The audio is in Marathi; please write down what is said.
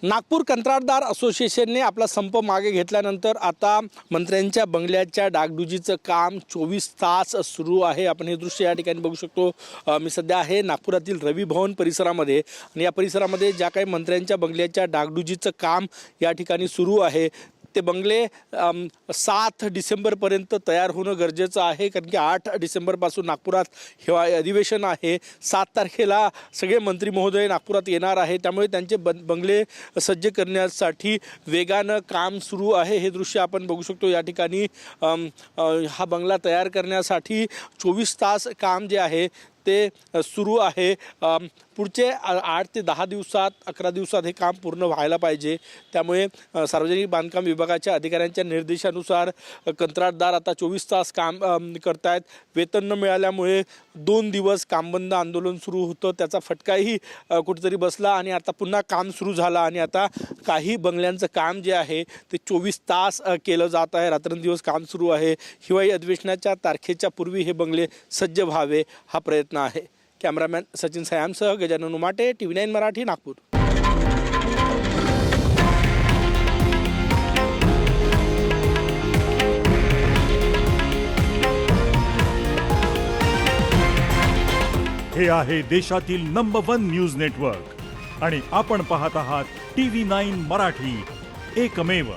नागपूर कंत्राटदार असोसिएशनने आपला संप मागे घेतल्यानंतर आता मंत्र्यांच्या बंगल्याच्या डागडुजीचं काम 24 तास सुरू आहे। आपण हे दृश्य या ठिकाणी बघू शकतो। मी सध्या आहे नागपुरातील रवी भवन परिसरामध्ये आणि या परिसरामध्ये ज्या काही मंत्र्यांच्या बंगल्याच्या डागडुजीचं काम या ठिकाणी सुरू आहे ते बंगले 7 डिसेंबरपर्यंत तयार होणं गरजेचं आहे, कारण की 8 डिसेंबरपासून नागपुरात हिवाळी अधिवेशन आहे। 7 तारखेला सगळे मंत्री महोदय नागपुरात येणार आहे, त्यामुळे त्यांचे बंगले सज्ज करण्यासाठी वेगानं काम सुरू आहे। हे दृश्य आपण बघू शकतो। या ठिकाणी हा बंगला तयार करण्यासाठी 24 तास काम जे आहे ते सुरू आहे। पुढचे 8 ते 10 दिवसात 11 दिवसात हे काम पूर्ण व्हायला पाहिजे। त्यामुळे सार्वजनिक बांधकाम विभागाच्या अधिकाऱ्यांच्या निर्देशानुसार कंत्राटदार आता 24 तास काम करतायत। वेतन न मिळाल्यामुळे 2 दिवस कामबंद आंदोलन सुरू होतं, त्याचा फटकाही कुठेतरी बसला आणि आता पुन्हा काम सुरू झालं आणि आता काही बंगल्यांचं काम जे आहे ते 24 तास केलं जात आहे। रात्रंदिवस काम सुरू आहे। हिवाळी अधिवेशनाच्या तारखेच्या पूर्वी हे बंगले सज्ज व्हावे हा प्रयत्न आहे। कॅमेरामॅन सचिन सयामसह गजानन उमाटे, TV9 मराठी, नागपूर। हे आहे देशातील नंबर 1 न्यूज नेटवर्क आणि आपण पाहत आहात TV9 मराठी, एकमेव।